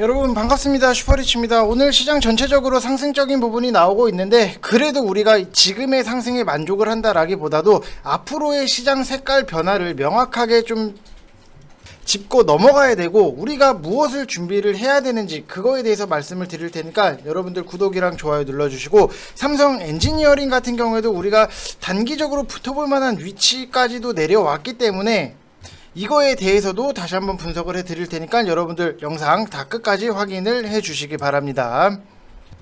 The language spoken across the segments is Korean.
여러분 반갑습니다. 슈퍼리치입니다. 오늘 시장 전체적으로 상승적인 부분이 나오고 있는데 그래도 우리가 지금의 상승에 만족을 한다라기보다도 앞으로의 시장 색깔 변화를 명확하게 좀 짚고 넘어가야 되고 우리가 무엇을 준비를 해야 되는지 그거에 대해서 말씀을 드릴 테니까 여러분들 구독이랑 좋아요 눌러주시고, 삼성 엔지니어링 같은 경우에도 우리가 단기적으로 붙어볼 만한 위치까지도 내려왔기 때문에 이거에 대해서도 다시 한번 분석을 해 드릴 테니까 여러분들 영상 다 끝까지 확인을 해 주시기 바랍니다.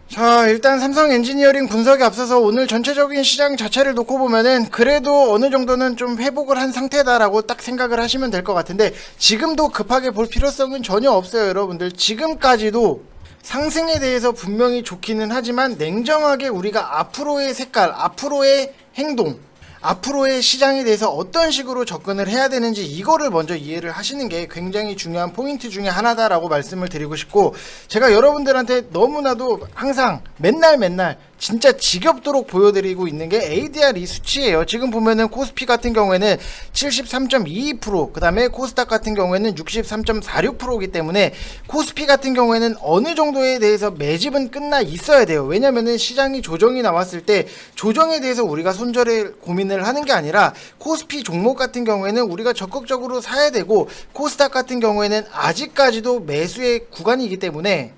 자, 일단 삼성 엔지니어링 분석에 앞서서 오늘 전체적인 시장 자체를 놓고 보면은 그래도 어느 정도는 좀 회복을 한 상태다라고 딱 생각을 하시면 될 것 같은데, 지금도 급하게 볼 필요성은 전혀 없어요. 여러분들 지금까지도 상승에 대해서 분명히 좋기는 하지만 냉정하게 우리가 앞으로의 색깔, 앞으로의 행동, 앞으로의 시장에 대해서 어떤 식으로 접근을 해야 되는지 이거를 먼저 이해를 하시는 게 굉장히 중요한 포인트 중에 하나다라고 말씀을 드리고 싶고, 제가 여러분들한테 너무나도 항상 맨날 진짜 지겹도록 보여드리고 있는 게 ADR 이 수치예요. 지금 보면은 코스피 같은 경우에는 73.22%, 그 다음에 코스닥 같은 경우에는 63.46%이기 때문에 코스피 같은 경우에는 어느 정도에 대해서 매집은 끝나 있어야 돼요. 왜냐면은 시장이 조정이 나왔을 때 조정에 대해서 우리가 손절을 고민을 하는 게 아니라 코스피 종목 같은 경우에는 우리가 적극적으로 사야 되고, 코스닥 같은 경우에는 아직까지도 매수의 구간이기 때문에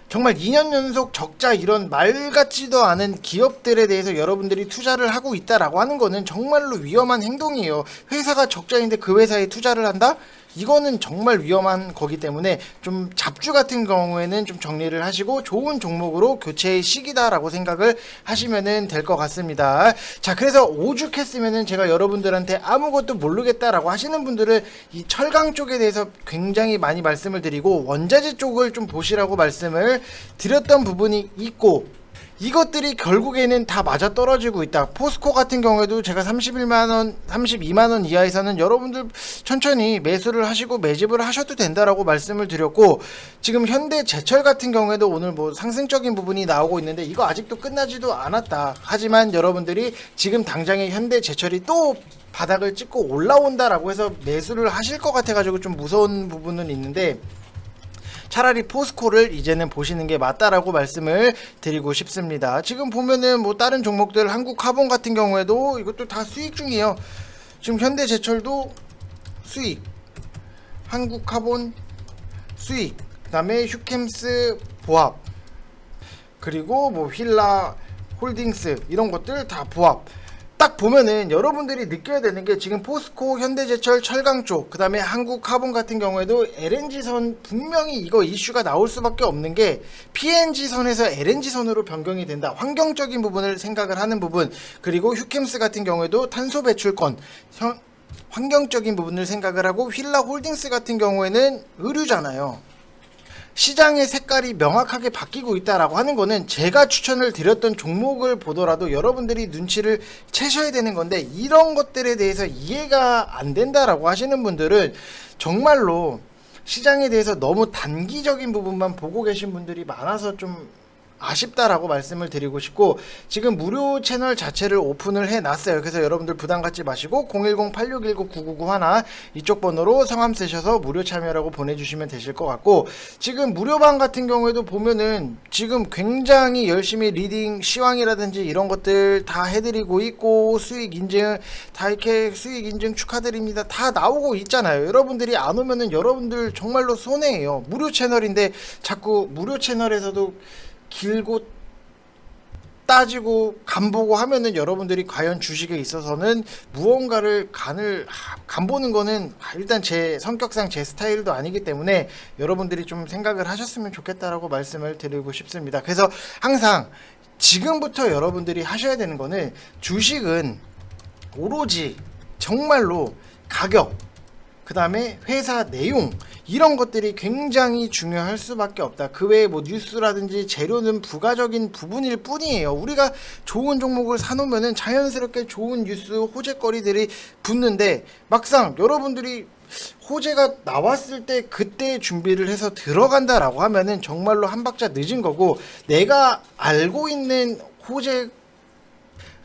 정말 2년 연속 적자, 이런 말 같지도 않은 기업들에 대해서 여러분들이 투자를 하고 있다라고 하는 거는 정말로 위험한 행동이에요. 회사가 적자인데 그 회사에 투자를 한다? 이거는 정말 위험한 거기 때문에 좀 잡주 같은 경우에는 좀 정리를 하시고 좋은 종목으로 교체의 시기다라고 생각을 하시면 될 것 같습니다. 자, 그래서 오죽했으면은 제가 여러분들한테 아무것도 모르겠다라고 하시는 분들은 이 철강 쪽에 대해서 굉장히 많이 말씀을 드리고 원자재 쪽을 좀 보시라고 말씀을 드렸던 부분이 있고, 이것들이 결국에는 다 맞아 떨어지고 있다. 포스코 같은 경우에도 제가 31만원, 32만원 이하에서는 여러분들 천천히 매수를 하시고 매집을 하셔도 된다라고 말씀을 드렸고, 지금 현대제철 같은 경우에도 오늘 뭐 상승적인 부분이 나오고 있는데 이거 아직도 끝나지도 않았다. 하지만 여러분들이 지금 당장에 현대제철이 또 바닥을 찍고 올라온다라고 해서 매수를 하실 것 같아가지고 좀 무서운 부분은 있는데, 차라리 포스코를 이제는 보시는 게 맞다라고 말씀을 드리고 싶습니다. 지금 보면은 뭐 다른 종목들 한국카본 같은 경우에도 이것도 다 수익 중이에요. 지금 현대제철도 수익, 한국카본 수익, 그 다음에 휴캠스 보합, 그리고 뭐 휠라 홀딩스 이런 것들 다 보합. 딱 보면은 여러분들이 느껴야 되는 게 지금 포스코, 현대제철, 철강 쪽, 그 다음에 한국카본 같은 경우에도 LNG선 분명히 이거 이슈가 나올 수밖에 없는 게 PNG선에서 LNG선으로 변경이 된다. 환경적인 부분을 생각을 하는 부분, 그리고 휴캠스 같은 경우에도 탄소 배출권, 환경적인 부분을 생각을 하고, 휠라 홀딩스 같은 경우에는 의류잖아요. 시장의 색깔이 명확하게 바뀌고 있다라고 하는 거는 제가 추천을 드렸던 종목을 보더라도 여러분들이 눈치를 채셔야 되는 건데, 이런 것들에 대해서 이해가 안 된다라고 하시는 분들은 정말로 시장에 대해서 너무 단기적인 부분만 보고 계신 분들이 많아서 좀 아쉽다라고 말씀을 드리고 싶고, 지금 무료 채널 자체를 오픈을 해놨어요. 그래서 여러분들 부담 갖지 마시고 010-8619-9991 이쪽 번호로 성함 쓰셔서 무료 참여라고 보내주시면 되실 것 같고, 지금 무료방 같은 경우에도 보면은 지금 굉장히 열심히 리딩 시황이라든지 이런 것들 다 해드리고 있고, 수익 인증 다 이렇게 수익 인증 축하드립니다 다 나오고 있잖아요. 여러분들이 안 오면은 여러분들 정말로 손해예요. 무료 채널인데 자꾸 무료 채널에서도 길고 따지고 간보고 하면은 여러분들이 과연 주식에 있어서는 무언가를 간보는 거는 일단 제 성격상 제 스타일도 아니기 때문에 여러분들이 좀 생각을 하셨으면 좋겠다라고 말씀을 드리고 싶습니다. 그래서 항상 지금부터 여러분들이 하셔야 되는 거는, 주식은 오로지 정말로 가격, 그 다음에 회사 내용, 이런 것들이 굉장히 중요할 수밖에 없다. 그 외에 뭐 뉴스라든지 재료는 부가적인 부분일 뿐이에요. 우리가 좋은 종목을 사놓으면은 자연스럽게 좋은 뉴스, 호재거리들이 붙는데, 막상 여러분들이 호재가 나왔을 때 그때 준비를 해서 들어간다라고 하면은 정말로 한 박자 늦은 거고, 내가 알고 있는 호재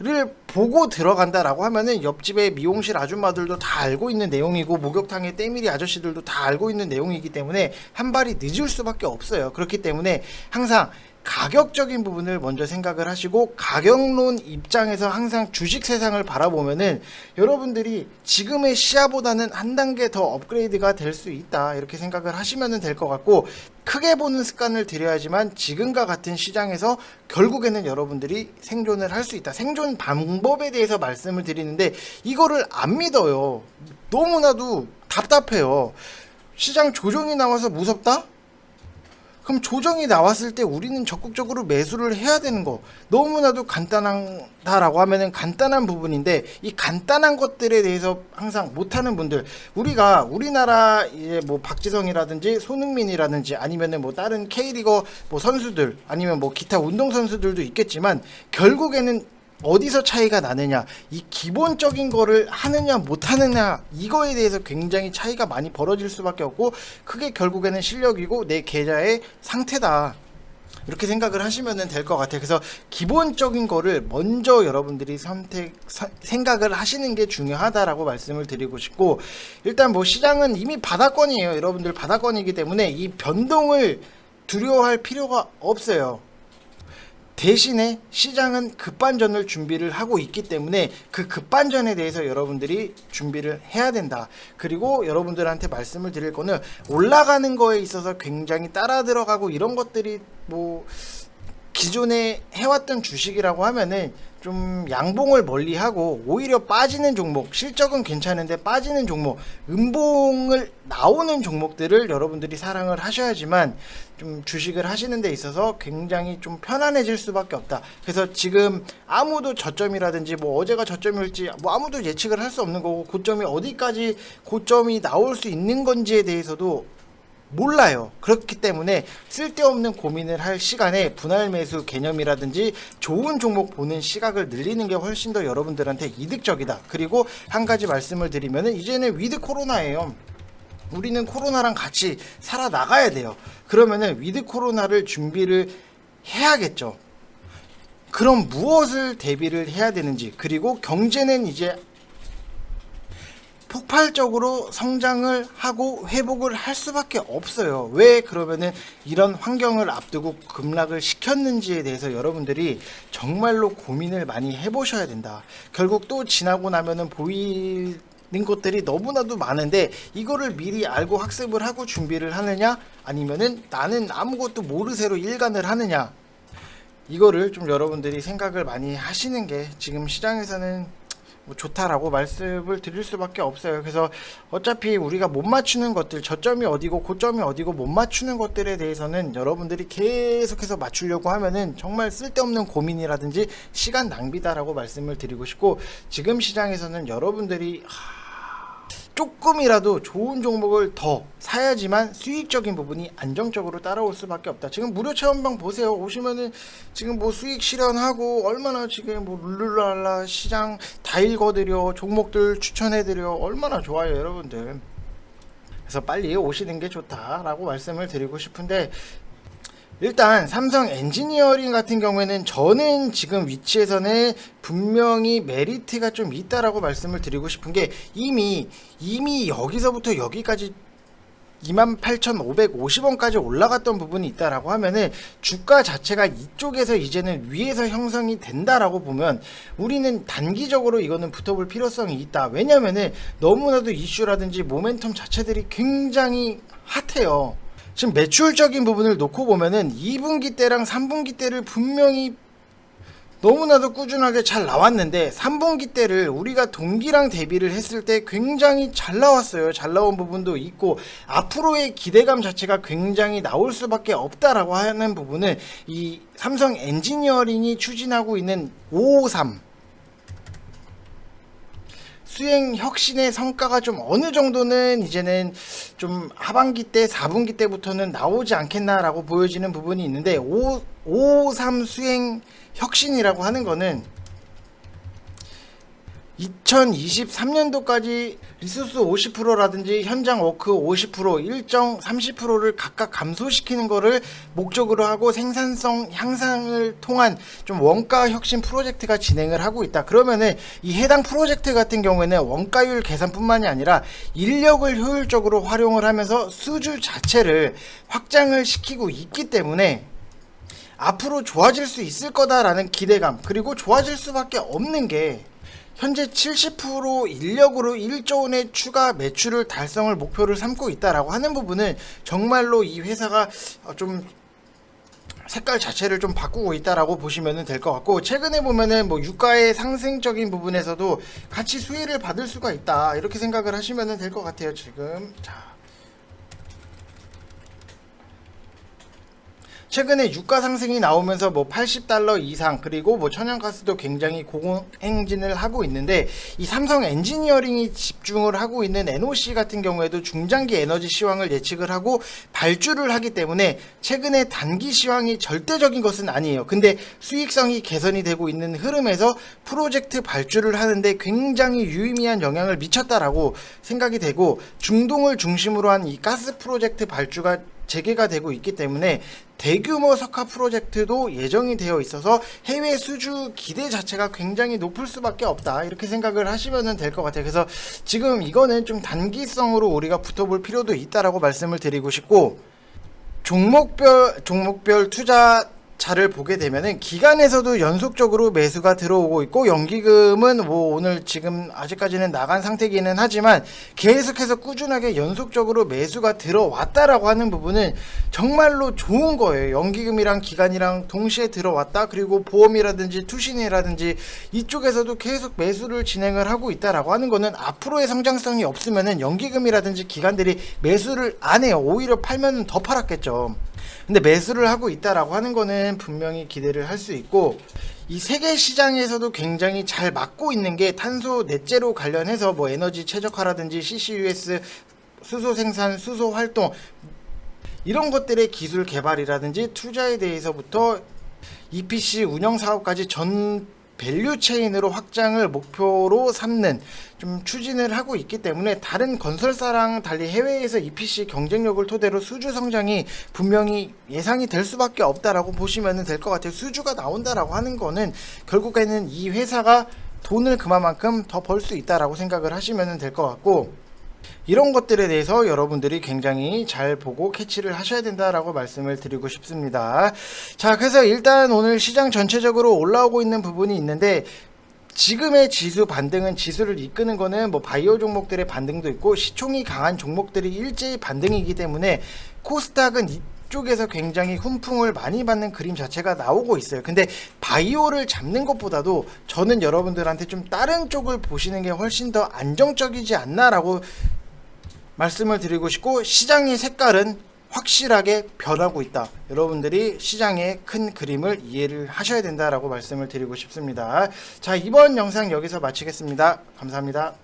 를 보고 들어간다라고 하면은 옆집에 미용실 아줌마들도 다 알고 있는 내용이고 목욕탕의 때밀이 아저씨들도 다 알고 있는 내용이기 때문에 한 발이 늦을 수밖에 없어요. 그렇기 때문에 항상 가격적인 부분을 먼저 생각을 하시고 가격론 입장에서 항상 주식 세상을 바라보면은 여러분들이 지금의 시야보다는 한 단계 더 업그레이드가 될 수 있다 이렇게 생각을 하시면 될 것 같고, 크게 보는 습관을 들여야지만 지금과 같은 시장에서 결국에는 여러분들이 생존을 할 수 있다. 생존 방법에 대해서 말씀을 드리는데 이거를 안 믿어요. 너무나도 답답해요. 시장 조정이 나와서 무섭다? 그럼 조정이 나왔을 때 우리는 적극적으로 매수를 해야 되는 거, 너무나도 간단하다라고 하면은 간단한 부분인데 이 간단한 것들에 대해서 항상 못하는 분들, 우리가 우리나라 이제 뭐 박지성이라든지 손흥민이라든지 아니면은 뭐 다른 K리거 뭐 선수들 아니면 뭐 기타 운동 선수들도 있겠지만 결국에는 어디서 차이가 나느냐, 이 기본적인 거를 하느냐 못하느냐, 이거에 대해서 굉장히 차이가 많이 벌어질 수밖에 없고, 그게 결국에는 실력이고 내 계좌의 상태다 이렇게 생각을 하시면 될 것 같아요. 그래서 기본적인 거를 먼저 여러분들이 생각을 하시는 게 중요하다라고 말씀을 드리고 싶고, 일단 뭐 시장은 이미 바닥권이에요. 여러분들 바닥권이기 때문에 이 변동을 두려워할 필요가 없어요. 대신에 시장은 급반전을 준비를 하고 있기 때문에 그 급반전에 대해서 여러분들이 준비를 해야 된다. 그리고 여러분들한테 말씀을 드릴 거는, 올라가는 거에 있어서 굉장히 따라 들어가고 이런 것들이 뭐 기존에 해왔던 주식이라고 하면은 좀 양봉을 멀리하고 오히려 빠지는 종목, 실적은 괜찮은데 빠지는 종목, 음봉을 나오는 종목들을 여러분들이 사랑을 하셔야지만 좀 주식을 하시는 데 있어서 굉장히 좀 편안해질 수밖에 없다. 그래서 지금 아무도 저점이라든지 뭐 어제가 저점일지 뭐 아무도 예측을 할 수 없는 거고, 고점이 어디까지 고점이 나올 수 있는 건지에 대해서도 몰라요. 그렇기 때문에 쓸데없는 고민을 할 시간에 분할 매수 개념이라든지 좋은 종목 보는 시각을 늘리는 게 훨씬 더 여러분들한테 이득적이다. 그리고 한 가지 말씀을 드리면은, 이제는 위드 코로나예요. 우리는 코로나랑 같이 살아나가야 돼요. 그러면은 위드 코로나를 준비를 해야겠죠. 그럼 무엇을 대비를 해야 되는지, 그리고 경제는 이제 폭발적으로 성장을 하고 회복을 할 수밖에 없어요. 왜 그러면은 이런 환경을 앞두고 급락을 시켰는지에 대해서 여러분들이 정말로 고민을 많이 해보셔야 된다. 결국 또 지나고 나면은 보이는 것들이 너무나도 많은데 이거를 미리 알고 학습을 하고 준비를 하느냐, 아니면은 나는 아무것도 모르쇠로 일관을 하느냐, 이거를 좀 여러분들이 생각을 많이 하시는 게 지금 시장에서는 뭐 좋다라고 말씀을 드릴 수밖에 없어요. 그래서 어차피 우리가 못 맞추는 것들, 저점이 어디고 고점이 어디고 못 맞추는 것들에 대해서는 여러분들이 계속해서 맞추려고 하면은 정말 쓸데없는 고민이라든지 시간 낭비다라고 말씀을 드리고 싶고, 지금 시장에서는 여러분들이 조금이라도 좋은 종목을 더 사야지만 수익적인 부분이 안정적으로 따라올 수밖에 없다. 지금 무료 체험방 보세요. 오시면은 지금 뭐 수익 실현하고 얼마나 지금 뭐 룰루랄라 시장 다 읽어드려, 종목들 추천해드려, 얼마나 좋아요 여러분들. 그래서 빨리 오시는 게 좋다라고 말씀을 드리고 싶은데, 일단 삼성 엔지니어링 같은 경우에는 저는 지금 위치에서는 분명히 메리트가 좀 있다라고 말씀을 드리고 싶은 게, 이미 여기서부터 여기까지 28,550원까지 올라갔던 부분이 있다라고 하면은 주가 자체가 이쪽에서 이제는 위에서 형성이 된다라고 보면 우리는 단기적으로 이거는 붙어볼 필요성이 있다. 왜냐면은 너무나도 이슈라든지 모멘텀 자체들이 굉장히 핫해요. 지금 매출적인 부분을 놓고 보면은 2분기 때랑 3분기 때를 분명히 너무나도 꾸준하게 잘 나왔는데, 3분기 때를 우리가 동기랑 대비를 했을 때 굉장히 잘 나왔어요. 잘 나온 부분도 있고 앞으로의 기대감 자체가 굉장히 나올 수밖에 없다라고 하는 부분은 이 삼성 엔지니어링이 추진하고 있는 553 수행 혁신의 성과가 좀 어느 정도는 이제는 좀 하반기 때 4분기 때부터는 나오지 않겠나라고 보여지는 부분이 있는데, 553 수행 혁신이라고 하는 거는 2023년도까지 리소스 50%라든지 현장 워크 50%, 일정 30%를 각각 감소시키는 거를 목적으로 하고 생산성 향상을 통한 좀 원가 혁신 프로젝트가 진행을 하고 있다. 그러면은 이 해당 프로젝트 같은 경우에는 원가율 개선뿐만이 아니라 인력을 효율적으로 활용을 하면서 수주 자체를 확장을 시키고 있기 때문에 앞으로 좋아질 수 있을 거다라는 기대감, 그리고 좋아질 수밖에 없는 게 현재 70% 인력으로 1조 원의 추가 매출을 달성을 목표를 삼고 있다라고 하는 부분은 정말로 이 회사가 좀 색깔 자체를 좀 바꾸고 있다라고 보시면 될 것 같고, 최근에 보면은 뭐 유가의 상승적인 부분에서도 같이 수혜를 받을 수가 있다, 이렇게 생각을 하시면 될 것 같아요. 지금 최근에 유가 상승이 나오면서 뭐 $80 이상, 그리고 뭐 천연가스도 굉장히 고공행진을 하고 있는데, 이 삼성 엔지니어링이 집중을 하고 있는 NOC 같은 경우에도 중장기 에너지 시황을 예측을 하고 발주를 하기 때문에 최근에 단기 시황이 절대적인 것은 아니에요. 근데 수익성이 개선이 되고 있는 흐름에서 프로젝트 발주를 하는데 굉장히 유의미한 영향을 미쳤다라고 생각이 되고, 중동을 중심으로 한 이 가스 프로젝트 발주가 재개가 되고 있기 때문에 대규모 석화 프로젝트도 예정이 되어 있어서 해외 수주 기대 자체가 굉장히 높을 수밖에 없다, 이렇게 생각을 하시면 될 것 같아요. 그래서 지금 이거는 좀 단기성으로 우리가 붙어볼 필요도 있다라고 말씀을 드리고 싶고, 종목별 투자자를 보게 되면은 기간에서도 연속적으로 매수가 들어오고 있고, 연기금은 뭐 오늘 지금 아직까지는 나간 상태기는 하지만 계속해서 꾸준하게 연속적으로 매수가 들어왔다라고 하는 부분은 정말로 좋은 거예요. 연기금이랑 기간이랑 동시에 들어왔다. 그리고 보험이라든지 투신이라든지 이쪽에서도 계속 매수를 진행을 하고 있다라고 하는 거는 앞으로의 성장성이 없으면은 연기금이라든지 기관들이 매수를 안 해요. 오히려 팔면은 더 팔았겠죠. 근데 매수를 하고 있다라고 하는 거는 분명히 기대를 할 수 있고, 이 세계 시장에서도 굉장히 잘 맞고 있는 게 탄소 넷제로 관련해서 뭐 에너지 최적화라든지 CCUS, 수소 생산, 수소 활동, 이런 것들의 기술 개발이라든지 투자에 대해서부터 EPC 운영 사업까지 전 밸류 체인으로 확장을 목표로 삼는 좀 추진을 하고 있기 때문에, 다른 건설사랑 달리 해외에서 EPC 경쟁력을 토대로 수주 성장이 분명히 예상이 될 수밖에 없다라고 보시면 될 것 같아요. 수주가 나온다라고 하는 거는 결국에는 이 회사가 돈을 그만큼 더 벌 수 있다라고 생각을 하시면 될 것 같고, 이런 것들에 대해서 여러분들이 굉장히 잘 보고 캐치를 하셔야 된다라고 말씀을 드리고 싶습니다. 자, 그래서 일단 오늘 시장 전체적으로 올라오고 있는 부분이 있는데, 지금의 지수 반등은, 지수를 이끄는 거는 뭐 바이오 종목들의 반등도 있고 시총이 강한 종목들이 일제히 반등이기 때문에 코스닥은 이쪽에서 굉장히 훈풍을 많이 받는 그림 자체가 나오고 있어요. 근데 바이오를 잡는 것보다도 저는 여러분들한테 좀 다른 쪽을 보시는 게 훨씬 더 안정적이지 않나라고 말씀을 드리고 싶고, 시장의 색깔은 확실하게 변하고 있다. 여러분들이 시장의 큰 그림을 이해를 하셔야 된다라고 말씀을 드리고 싶습니다. 자, 이번 영상 여기서 마치겠습니다. 감사합니다.